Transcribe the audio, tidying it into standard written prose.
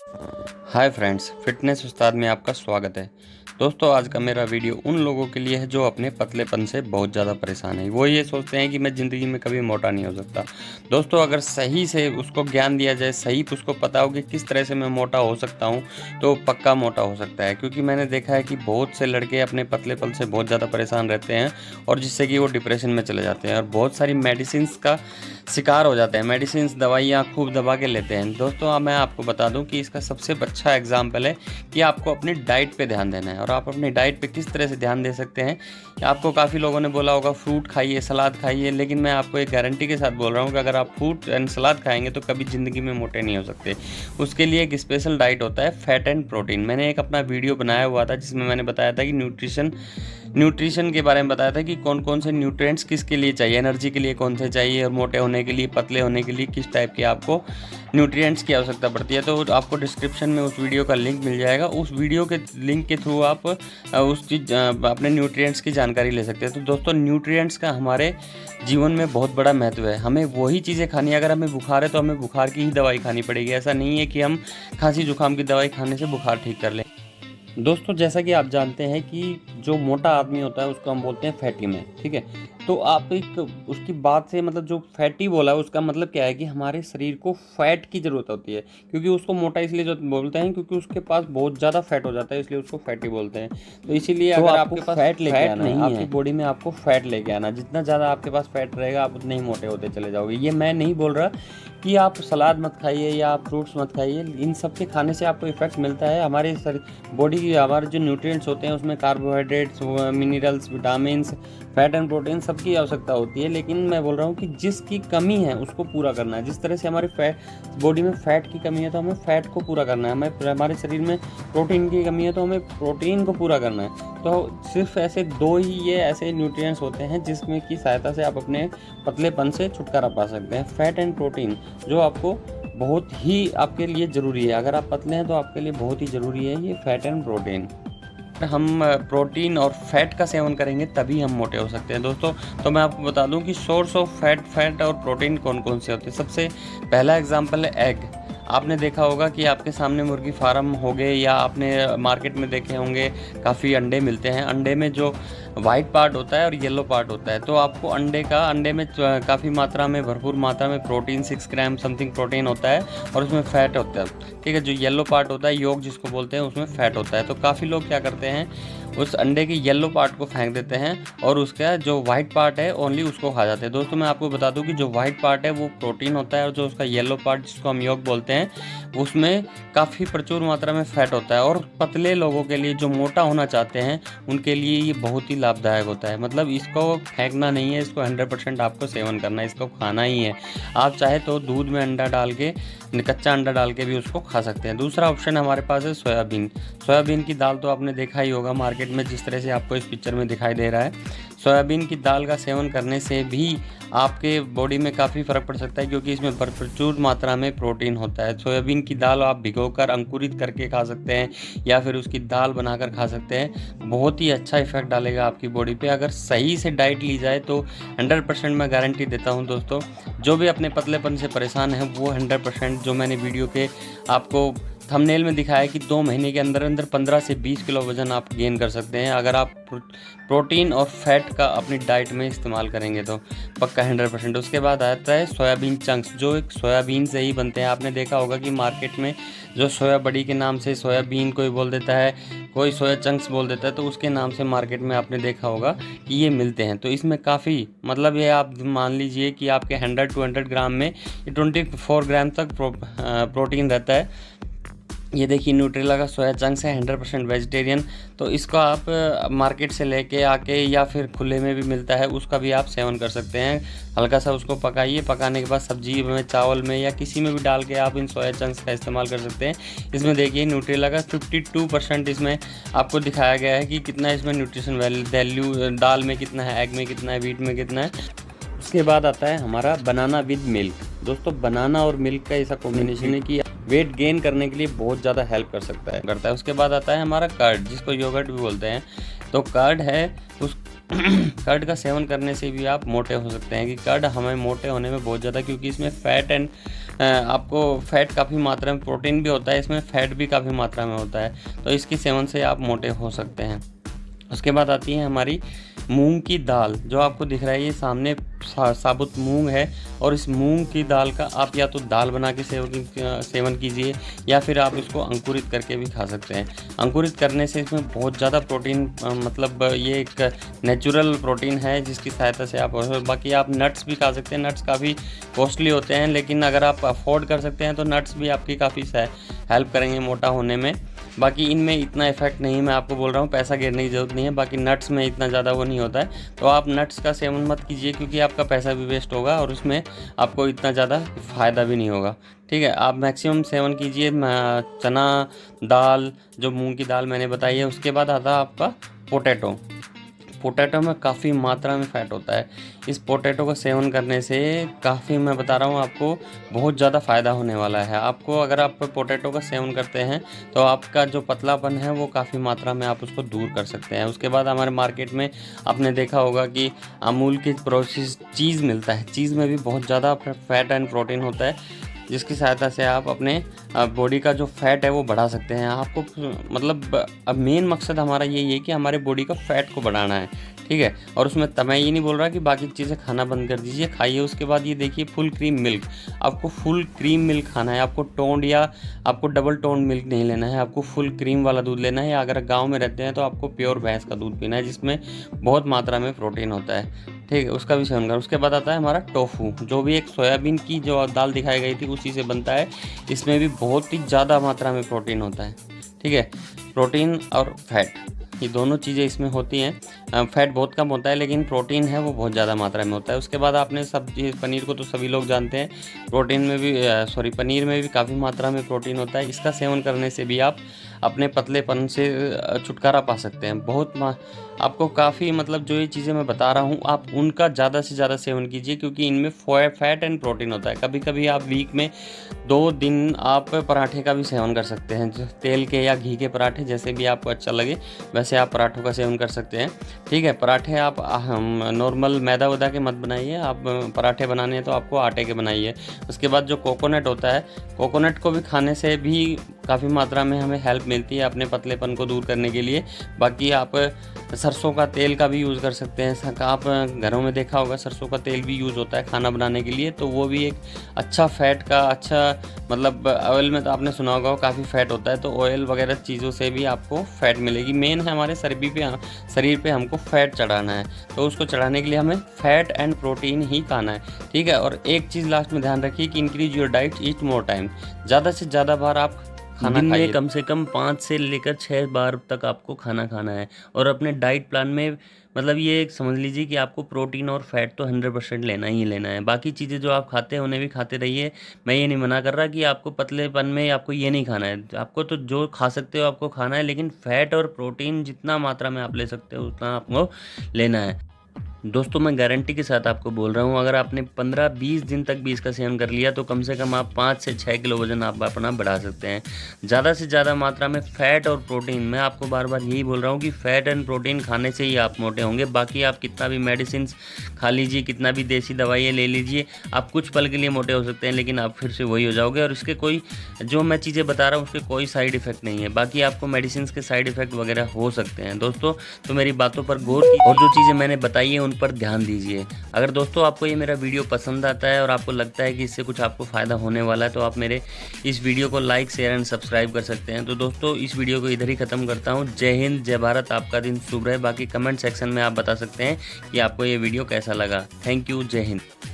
Hi friends, fitness उस्ताद में आपका स्वागत है। दोस्तों, आज का मेरा वीडियो उन लोगों के लिए है जो अपने पतलेपन से बहुत ज़्यादा परेशान है। वो ये सोचते हैं कि मैं ज़िंदगी में कभी मोटा नहीं हो सकता। दोस्तों, अगर सही से उसको ज्ञान दिया जाए, सही उसको पता हो कि किस तरह से मैं मोटा हो सकता हूँ, तो पक्का मोटा हो सकता है। क्योंकि मैंने देखा है कि बहुत से लड़के अपने पतलेपन से बहुत ज़्यादा परेशान रहते हैं और जिससे कि वो डिप्रेशन में चले जाते हैं और बहुत सारी मेडिसिन्स का शिकार हो जाते हैं। मेडिसिन्स, दवाइयाँ खूब दबा के लेते हैं। दोस्तों, मैं आपको बता दूं कि इसका सबसे अच्छा एग्जाम्पल है कि आपको अपनी डाइट पे ध्यान देना है। और आप अपनी डाइट पे किस तरह से ध्यान दे सकते हैं, आपको काफ़ी लोगों ने बोला होगा फ्रूट खाइए, सलाद खाइए, लेकिन मैं आपको एक गारंटी के साथ बोल रहा हूँ कि अगर आप फ्रूट एंड सलाद खाएंगे तो कभी ज़िंदगी में मोटे नहीं हो सकते। उसके लिए एक स्पेशल डाइट होता है, फैट एंड प्रोटीन। मैंने एक अपना वीडियो बनाया हुआ था जिसमें मैंने बताया था कि न्यूट्रिशन के बारे में बताया था कि कौन कौन से न्यूट्रिएंट्स किसके लिए चाहिए, एनर्जी के लिए कौन से चाहिए और मोटे होने के लिए, पतले होने के लिए किस टाइप के आपको न्यूट्रिएंट्स की आवश्यकता पड़ती है। तो आपको डिस्क्रिप्शन में उस वीडियो का लिंक मिल जाएगा। उस वीडियो के लिंक के थ्रू आप अपने न्यूट्रिएंट्स की जानकारी ले सकते हैं। तो दोस्तों, न्यूट्रिएंट्स का हमारे जीवन में बहुत बड़ा महत्व है। हमें वही चीज़ें खानी है। अगर हमें बुखार है तो हमें बुखार की ही दवाई खानी पड़ेगी। ऐसा नहीं है कि हम खांसी जुकाम की दवाई खाने से बुखार ठीक कर लें। दोस्तों, जैसा कि आप जानते हैं कि जो मोटा आदमी होता है उसको हम बोलते हैं फैटी मैन, ठीक है। तो आप एक उसकी बात से मतलब जो फैटी बोला है उसका मतलब क्या है कि हमारे शरीर को फैट की ज़रूरत होती है। क्योंकि उसको मोटा इसलिए जो बोलते हैं क्योंकि उसके पास बहुत ज़्यादा फैट हो जाता है, इसलिए उसको फैटी बोलते हैं। तो इसीलिए अगर आपके पास फैट नहीं है, आपकी बॉडी में आपको फैट लेके आना। जितना ज़्यादा आपके पास फैट रहेगा आप उतने ही मोटे होते चले जाओगे। ये मैं नहीं बोल रहा कि आप सलाद मत खाइए या आप फ्रूट्स मत खाइए। इन सब के खाने से आपको इफेक्ट मिलता है। हमारे बॉडी, हमारे जो न्यूट्रिएंट्स होते हैं उसमें carbohydrates, minerals, vitamins, fat and protein सबकी आवश्यकता होती है। लेकिन मैं बोल रहा हूँ कि जिसकी कमी है उसको पूरा करना है। जिस तरह से हमारे बॉडी में फैट की कमी है तो हमें फैट को पूरा करना है। हमारे शरीर में प्रोटीन की कमी है तो हमें प्रोटीन को पूरा करना है। तो सिर्फ ऐसे दो ही ये ऐसे न्यूट्रिएंट्स होते हैं जिसमें की सहायता से आप अपने पतलेपन से छुटकारा पा सकते हैं। फैट एंड प्रोटीन जो आपको बहुत ही आपके लिए ज़रूरी है। अगर आप पतले हैं तो आपके लिए बहुत ही ज़रूरी है ये फैट एंड प्रोटीन। हम प्रोटीन और फैट का सेवन करेंगे तभी हम मोटे हो सकते हैं। दोस्तों, तो मैं आपको बता दूं कि सोर्स ऑफ फैट और प्रोटीन कौन कौन से होते हैं। सबसे पहला एग्जांपल है एग। आपने देखा होगा कि आपके सामने मुर्गी फार्म हो गए या आपने मार्केट में देखे होंगे, काफ़ी अंडे मिलते हैं। अंडे में जो वाइट पार्ट होता है और येलो पार्ट होता है, तो आपको अंडे में काफ़ी मात्रा में, भरपूर मात्रा में प्रोटीन, 6 ग्राम समथिंग प्रोटीन होता है और उसमें फ़ैट होता है, ठीक है। जो येलो पार्ट होता है, योग जिसको बोलते हैं, उसमें फ़ैट होता है। तो काफ़ी लोग क्या करते हैं, उस अंडे के येलो पार्ट को फेंक देते हैं और उसका जो वाइट पार्ट है ओनली उसको खा जाते हैं। दोस्तों, मैं आपको बता दूं कि जो वाइट पार्ट है वो प्रोटीन होता है और जो उसका येलो पार्ट जिसको हम योग बोलते हैं उसमें काफ़ी प्रचुर मात्रा में फैट होता है। और पतले लोगों के लिए, जो मोटा होना चाहते हैं, उनके लिए ये बहुत ही लाभदायक होता है। मतलब इसको फेंकना नहीं है, इसको 100% आपको सेवन करना है, इसको खाना ही है। आप चाहे तो दूध में अंडा डाल के, कच्चा अंडा डाल के भी उसको खा सकते हैं। दूसरा ऑप्शन हमारे पास है सोयाबीन। सोयाबीन की दाल तो आपने देखा ही होगा मार्केट में, जिस तरह से आपको इस पिक्चर में दिखाई दे रहा है। सोयाबीन की दाल का सेवन करने से भी आपके बॉडी में काफ़ी फ़र्क पड़ सकता है क्योंकि इसमें प्रचुर मात्रा में प्रोटीन होता है। सोयाबीन की दाल आप भिगोकर अंकुरित करके खा सकते हैं या फिर उसकी दाल बनाकर खा सकते हैं। बहुत ही अच्छा इफेक्ट डालेगा आपकी बॉडी पे अगर सही से डाइट ली जाए तो 100% मैं गारंटी देता हूं। दोस्तों, जो भी अपने पतलेपन से परेशान है वो 100% जो मैंने वीडियो के आपको थंबनेल में दिखाया कि 2 महीने के अंदर अंदर 15 से 20 किलो वज़न आप गेन कर सकते हैं अगर आप प्रोटीन और फैट का अपनी डाइट में इस्तेमाल करेंगे तो पक्का 100%। उसके बाद आता है सोयाबीन चंक्स, जो एक सोयाबीन से ही बनते हैं। आपने देखा होगा कि मार्केट में जो सोया बड़ी के नाम से सोयाबीन कोई बोल देता है, कोई सोया चंक्स बोल देता है, तो उसके नाम से मार्केट में आपने देखा होगा कि ये मिलते हैं। तो इसमें काफ़ी, मतलब ये आप मान लीजिए कि आपके 100 to 100 ग्राम में ये 24 ग्राम तक प्रोटीन रहता है। ये देखिए, न्यूट्रेला का सोया चंक्स है, 100% वेजिटेरियन। तो इसको आप मार्केट से लेके आके या फिर खुले में भी मिलता है, उसका भी आप सेवन कर सकते हैं। हल्का सा उसको पकाइए, पकाने के बाद सब्जी में, चावल में या किसी में भी डाल के आप इन सोया चंक्स का इस्तेमाल कर सकते हैं। इसमें देखिए न्यूट्रेला का 52% इसमें आपको दिखाया गया है कि कितना इसमें न्यूट्रिशन वैल्यू, दाल में कितना है, एग में कितना है, व्हीट में कितना है। उसके बाद आता है हमारा बनाना विद मिल्क। दोस्तों, बनाना और मिल्क का ऐसा कॉम्बिनेशन है कि वेट गेन करने के लिए बहुत ज़्यादा हेल्प करता है। उसके बाद आता है हमारा कर्ड, जिसको योगर्ट भी बोलते हैं। तो कर्ड है उस कर्ड का सेवन करने से भी आप मोटे हो सकते हैं। कि कर्ड हमें मोटे होने में बहुत ज़्यादा, क्योंकि इसमें फ़ैट एंड आपको फ़ैट काफ़ी मात्रा में, प्रोटीन भी होता है इसमें, फ़ैट भी काफ़ी मात्रा में होता है, तो इसके सेवन से आप मोटे हो सकते हैं। उसके बाद आती है हमारी मूंग की दाल। जो आपको दिख रहा है ये सामने साबुत मूंग है, और इस मूंग की दाल का आप या तो दाल बना के सेवन कीजिए, या फिर आप इसको अंकुरित करके भी खा सकते हैं। अंकुरित करने से इसमें बहुत ज़्यादा प्रोटीन, मतलब ये एक नेचुरल प्रोटीन है जिसकी सहायता से आप, बाकी आप नट्स भी खा सकते हैं। नट्स काफ़ी कॉस्टली होते हैं, लेकिन अगर आप अफोर्ड कर सकते हैं तो नट्स भी आपकी काफ़ी हेल्प करेंगे मोटा होने में। बाकी इनमें इतना इफेक्ट नहीं, मैं आपको बोल रहा हूँ, पैसा गिरने की ज़रूरत नहीं है। बाकी नट्स में इतना ज़्यादा वो नहीं होता है, तो आप नट्स का सेवन मत कीजिए, क्योंकि आपका पैसा भी वेस्ट होगा और उसमें आपको इतना ज़्यादा फ़ायदा भी नहीं होगा। ठीक है, आप मैक्सिमम सेवन कीजिए चना दाल, जो मूंग की दाल मैंने बताई है। उसके बाद आता है आपका पोटैटो। पोटैटो में काफ़ी मात्रा में फ़ैट होता है। इस पोटैटो का सेवन करने से काफ़ी, मैं बता रहा हूँ आपको, बहुत ज़्यादा फ़ायदा होने वाला है आपको। अगर आप पोटैटो का सेवन करते हैं तो आपका जो पतलापन है वो काफ़ी मात्रा में आप उसको दूर कर सकते हैं। उसके बाद हमारे मार्केट में आपने देखा होगा कि अमूल की प्रोसेस चीज़ मिलता है। चीज़ में भी बहुत ज़्यादा फ़ैट एंड प्रोटीन होता है, जिसकी सहायता से आप अपने बॉडी का जो फ़ैट है वो बढ़ा सकते हैं। आपको मतलब अब मेन मकसद हमारा यही है कि हमारे बॉडी का फ़ैट को बढ़ाना है, ठीक है। और उसमें मैं ये नहीं बोल रहा कि बाकी चीज़ें खाना बंद कर दीजिए, खाइए। उसके बाद ये देखिए फुल क्रीम मिल्क, आपको फुल क्रीम मिल्क खाना है। आपको टोंड या आपको डबल टोंड मिल्क नहीं लेना है, आपको फुल क्रीम वाला दूध लेना है। अगर गाँव में रहते हैं तो आपको प्योर भैंस का दूध पीना है, जिसमें बहुत मात्रा में प्रोटीन होता है, ठीक है। उसका भी सेवन करें। उसके बाद आता है हमारा टोफू, जो भी एक सोयाबीन की जो दाल दिखाई गई थी उसी से बनता है। इसमें भी बहुत ही ज़्यादा मात्रा में प्रोटीन होता है, ठीक है। प्रोटीन और फैट, ये दोनों चीज़ें इसमें होती हैं। फैट बहुत कम होता है, लेकिन प्रोटीन है वो बहुत ज़्यादा मात्रा में होता है। उसके बाद आपने सब्जी, पनीर को तो सभी लोग जानते हैं, प्रोटीन में भी पनीर में भी काफ़ी मात्रा में प्रोटीन होता है। इसका सेवन करने से भी आप अपने पतलेपन से छुटकारा पा सकते हैं। आपको काफ़ी, मतलब जो ये चीज़ें मैं बता रहा हूँ आप उनका ज़्यादा से ज़्यादा सेवन कीजिए, क्योंकि इनमें फैट एंड प्रोटीन होता है। कभी कभी आप वीक में 2 दिन आप पराठे का भी सेवन कर सकते हैं, तेल के या घी के पराठे, जैसे भी आपको अच्छा लगे वैसे आप पराठों का सेवन कर सकते हैं, ठीक है। पराठे आप नॉर्मल मैदा वैदा के मत बनाइए, आप पराठे बनाने हैं तो आपको आटे के बनाइए। उसके बाद जो कोकोनट होता है, कोकोनट को भी खाने से भी काफ़ी मात्रा में हमें हेल्प मिलती है अपने पतलेपन को दूर करने के लिए। बाकी आप सरसों का तेल का भी यूज़ कर सकते हैं। आप घरों में देखा होगा सरसों का तेल भी यूज़ होता है खाना बनाने के लिए, तो वो भी एक अच्छा फ़ैट का, अच्छा मतलब ऑयल में तो आपने सुना होगा काफ़ी फ़ैट होता है, तो ऑयल वगैरह चीज़ों से भी आपको फ़ैट मिलेगी। मेन है हमारे शरीर पे हमको फ़ैट चढ़ाना है, तो उसको चढ़ाने के लिए हमें फ़ैट एंड प्रोटीन ही खाना है, ठीक है। और एक चीज़ लास्ट में ध्यान रखिए कि increase your diet, eat more time. ज़्यादा से ज़्यादा बार आप खाना दिन में खाइए। कम से कम 5 से लेकर 6 बार तक आपको खाना खाना है। और अपने डाइट प्लान में मतलब ये समझ लीजिए कि आपको प्रोटीन और फैट तो 100% लेना ही लेना है। बाकी चीज़ें जो आप खाते हैं उन्हें भी खाते रहिए। मैं ये नहीं मना कर रहा कि आपको पतलेपन में आपको ये नहीं खाना है, आपको तो जो खा सकते हो आपको खाना है, लेकिन फैट और प्रोटीन जितना मात्रा में आप ले सकते हो उतना आपको लेना है। दोस्तों मैं गारंटी के साथ आपको बोल रहा हूँ, अगर आपने 15-20 दिन तक भी इसका सेवन कर लिया तो कम से कम आप 5 से 6 किलो वजन आप अपना बढ़ा सकते हैं। ज़्यादा से ज़्यादा मात्रा में फ़ैट और प्रोटीन, मैं आपको बार बार यही बोल रहा हूँ कि फ़ैट एंड प्रोटीन खाने से ही आप मोटे होंगे। बाकी आप कितना भी मेडिसिन खा लीजिए, कितना भी देसी दवाइयाँ ले लीजिए, आप कुछ पल के लिए मोटे हो सकते हैं, लेकिन आप फिर से वही हो जाओगे। और इसके कोई, जो मैं चीज़ें बता रहा हूँ उसके कोई साइड इफ़ेक्ट नहीं है। बाकी आपको मेडिसिन के साइड इफ़ेक्ट वगैरह हो सकते हैं दोस्तों, तो मेरी बातों पर गौर कीजिए और जो चीज़ें मैंने बताई है उन पर ध्यान दीजिए। अगर दोस्तों आपको ये मेरा वीडियो पसंद आता है और आपको लगता है कि इससे कुछ आपको फ़ायदा होने वाला है, तो आप मेरे इस वीडियो को लाइक, शेयर एंड सब्सक्राइब कर सकते हैं। तो दोस्तों इस वीडियो को इधर ही ख़त्म करता हूँ। जय हिंद, जय भारत, आपका दिन शुभ रहे। बाकी कमेंट सेक्शन में आप बता सकते हैं कि आपको ये वीडियो कैसा लगा। थैंक यू, जय हिंद।